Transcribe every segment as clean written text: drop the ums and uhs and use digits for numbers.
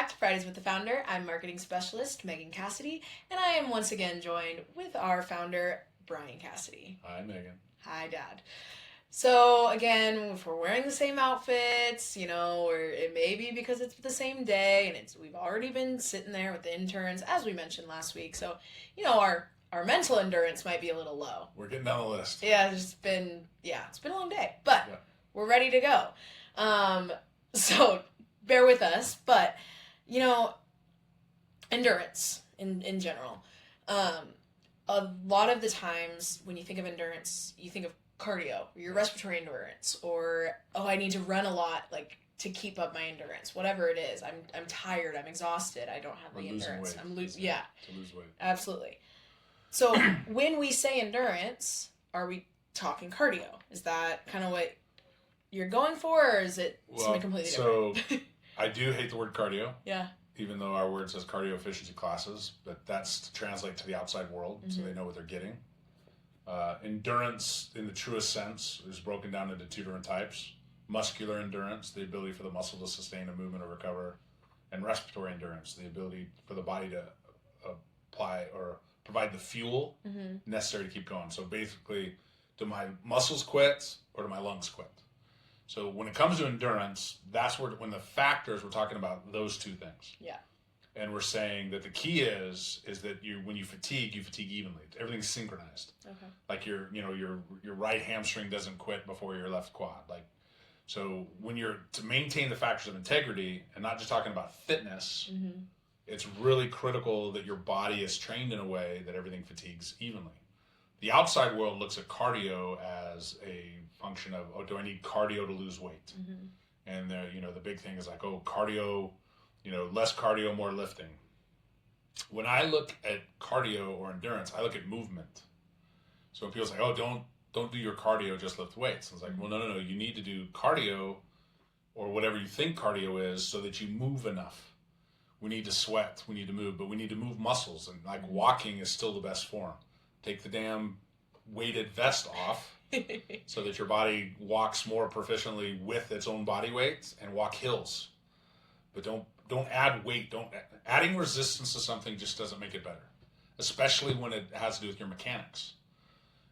back to Fridays with the Founder. I'm marketing specialist Megan Cassidy, and I am once again joined with our founder, Brian Cassidy. Hi, Megan. Hi, Dad. So again, if we're wearing the same outfits, or it may be because it's the same day, and we've already been sitting there with the interns, as we mentioned last week. So, our mental endurance might be a little low. We're getting down the list. Yeah, it's been a long day, but we're ready to go. So bear with us, but endurance in general. A lot of the times when you think of endurance, you think of cardio, or your respiratory endurance, or I need to run a lot, to keep up my endurance. Whatever it is, I'm tired, I'm exhausted, I don't have the endurance. Weight. To lose weight. Absolutely. So when we say endurance, are we talking cardio? Is that kind of what you're going for, or is it something completely different? So I do hate the word cardio. Yeah. Even though our word says cardio efficiency classes, but that's to translate to the outside world, so they know what they're getting. Endurance, in the truest sense, is broken down into two different types. Muscular endurance, the ability for the muscle to sustain a movement or recover, and respiratory endurance, the ability for the body to apply or provide the fuel necessary to keep going. So basically, do my muscles quit or do my lungs quit? So when it comes to endurance, that's when the factors, we're talking about those two things. Yeah. And we're saying that the key is that when you fatigue evenly. Everything's synchronized. Okay. Like your right hamstring doesn't quit before your left quad. So when you're to maintain the factors of integrity, and not just talking about fitness, it's really critical that your body is trained in a way that everything fatigues evenly. The outside world looks at cardio as a function of, do I need cardio to lose weight? And the big thing is cardio, less cardio, more lifting. When I look at cardio or endurance, I look at movement. So when people say, don't do your cardio, just lift weights. It's like, well, no. You need to do cardio or whatever you think cardio is so that you move enough. We need to sweat, we need to move, but we need to move muscles. And walking is still the best form. Take the damn weighted vest off so that your body walks more proficiently with its own body weight, and walk hills. But don't add weight. Adding resistance to something just doesn't make it better, especially when it has to do with your mechanics.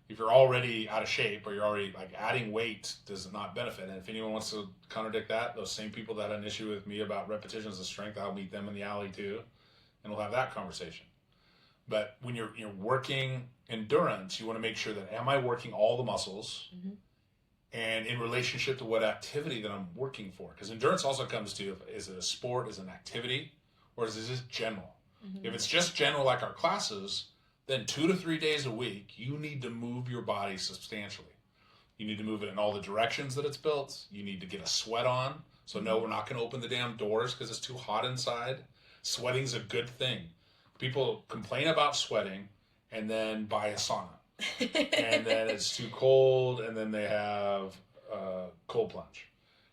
If you're already out of shape, or you're already adding weight does not benefit. And if anyone wants to contradict that, those same people that had an issue with me about repetitions of strength, I'll meet them in the alley too, and we'll have that conversation. But when you're working endurance, you want to make sure that, am I working all the muscles and in relationship to what activity that I'm working for? Because endurance also comes to, is it a sport, is it an activity, or is it just general? If it's just general like our classes, then 2 to 3 days a week, you need to move your body substantially. You need to move it in all the directions that it's built. You need to get a sweat on. So no, we're not going to open the damn doors because it's too hot inside. Sweating's a good thing. People complain about sweating and then buy a sauna. And then it's too cold, and then they have cold plunge.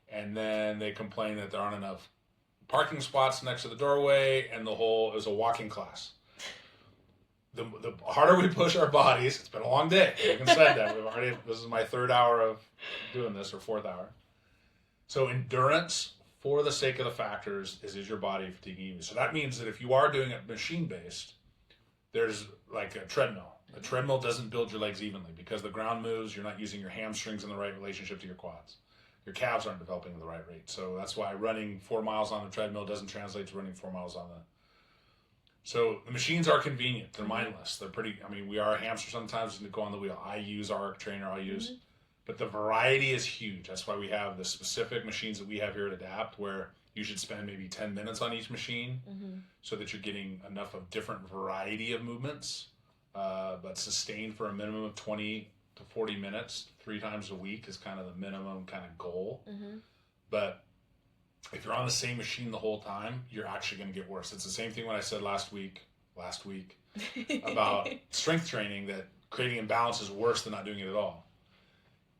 And then they complain that there aren't enough parking spots next to the doorway, and the whole is a walking class. The harder we push our bodies, it's been a long day. Like I said that. This is my 3rd hour of doing this, or 4th hour. So endurance, for the sake of the factors, is your body fatiguing you? So that means that if you are doing it machine-based, there's like a treadmill. A treadmill doesn't build your legs evenly because the ground moves. You're not using your hamstrings in the right relationship to your quads. Your calves aren't developing at the right rate. So that's why running 4 miles on the treadmill doesn't translate to running 4 miles on the... So the machines are convenient. They're mindless. They're pretty... we are a hamster sometimes to go on the wheel. I use our trainer. But the variety is huge. That's why we have the specific machines that we have here at Adapt, where you should spend maybe 10 minutes on each machine so that you're getting enough of different variety of movements, but sustained for a minimum of 20 to 40 minutes 3 times a week is kind of the minimum kind of goal. But if you're on the same machine the whole time, you're actually going to get worse. It's the same thing when I said last week about strength training, that creating imbalance is worse than not doing it at all.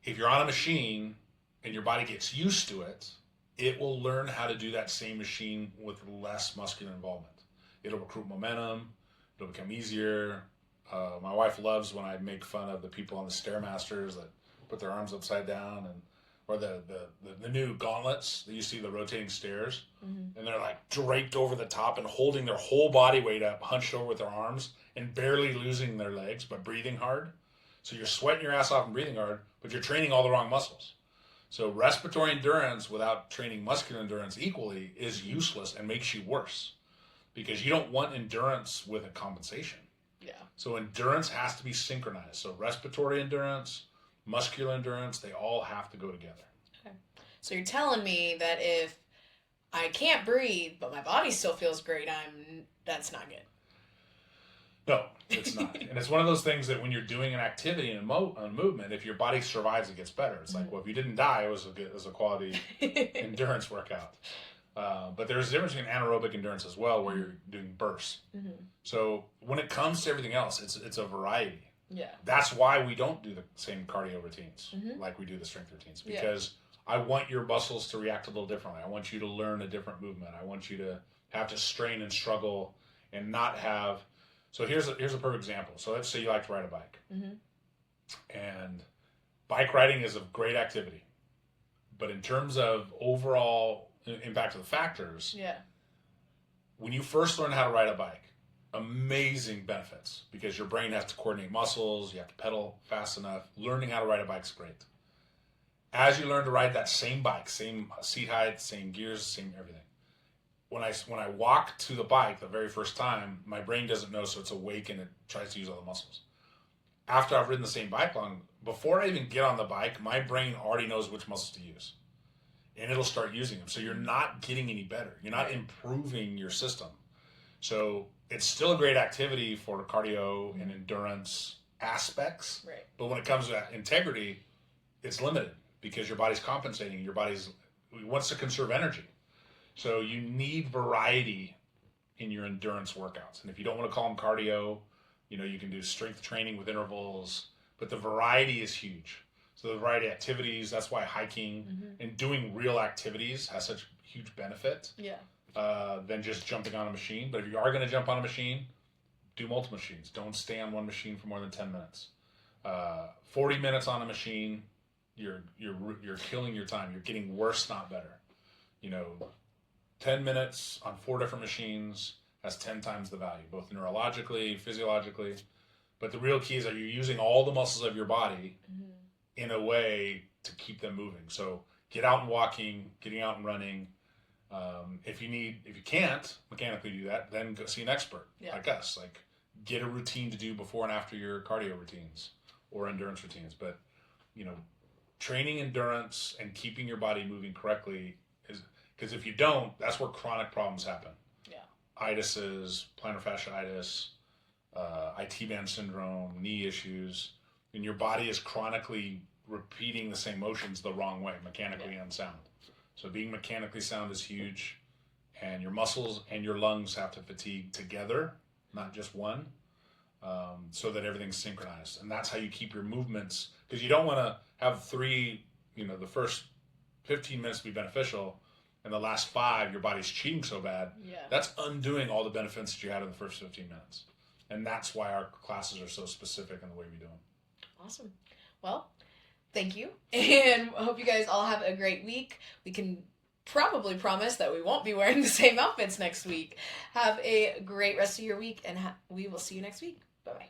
If you're on a machine and your body gets used to it, it will learn how to do that same machine with less muscular involvement. It'll recruit momentum. It'll become easier. My wife loves when I make fun of the people on the Stairmasters that put their arms upside down, and or the new gauntlets that you see, the rotating stairs, Mm-hmm. and they're like draped over the top and holding their whole body weight up, hunched over with their arms, and barely losing their legs, but breathing hard. So you're sweating your ass off and breathing hard, but you're training all the wrong muscles. So respiratory endurance without training muscular endurance equally is useless and makes you worse, because you don't want endurance with a compensation. Yeah. So endurance has to be synchronized. So respiratory endurance, muscular endurance, they all have to go together. Okay. So you're telling me that if I can't breathe, but my body still feels great, that's not good. No, it's not. And it's one of those things that when you're doing an activity and a movement, if your body survives, it gets better. It's like, well, if you didn't die, it was a quality endurance workout. But there's a difference between anaerobic endurance as well, where you're doing bursts. Mm-hmm. So when it comes to everything else, it's a variety. Yeah. That's why we don't do the same cardio routines Mm-hmm. like we do the strength routines, because I want your muscles to react a little differently. I want you to learn a different movement. I want you to have to strain and struggle and not have. So here's a perfect example. So let's say you like to ride a bike, Mm-hmm. and bike riding is a great activity, but in terms of overall impact of the factors, Yeah. when you first learn how to ride a bike, amazing benefits, because your brain has to coordinate muscles, you have to pedal fast enough. Learning how to ride a bike is great. As you learn to ride that same bike, same seat height, same gears, same everything. When I walk to the bike the very first time, my brain doesn't know, so it's awake and it tries to use all the muscles. After I've ridden the same bike long, before I even get on the bike, my brain already knows which muscles to use, and it'll start using them. So you're not getting any better. You're not improving your system. So it's still a great activity for cardio and endurance aspects. Right. But when it comes to integrity, it's limited, because your body's compensating. Your body's wants to conserve energy. So you need variety in your endurance workouts. And if you don't want to call them cardio, you can do strength training with intervals, but the variety is huge. So the variety of activities, that's why hiking and doing real activities has such huge benefit. Yeah. Than just jumping on a machine. But if you are going to jump on a machine, do multiple machines. Don't stay on one machine for more than 10 minutes. 40 minutes on a machine, you're killing your time. You're getting worse, not better. 10 minutes on 4 different machines has 10 times the value, both neurologically, physiologically. But the real key is that you're using all the muscles of your body in a way to keep them moving. So get out and walking, getting out and running. If you can't mechanically do that, then go see an expert like us. Like, get a routine to do before and after your cardio routines or endurance routines. But, training endurance and keeping your body moving correctly is, because if you don't, that's where chronic problems happen. Yeah. Itises, plantar fasciitis, IT band syndrome, knee issues, and your body is chronically repeating the same motions the wrong way, mechanically unsound. So being mechanically sound is huge, and your muscles and your lungs have to fatigue together, not just one, so that everything's synchronized. And that's how you keep your movements, because you don't want to have the first 15 minutes be beneficial, and the last 5, your body's cheating so bad. Yeah. That's undoing all the benefits that you had in the first 15 minutes. And that's why our classes are so specific in the way we do them. Awesome. Well, thank you. And I hope you guys all have a great week. We can probably promise that we won't be wearing the same outfits next week. Have a great rest of your week, and we will see you next week. Bye-bye.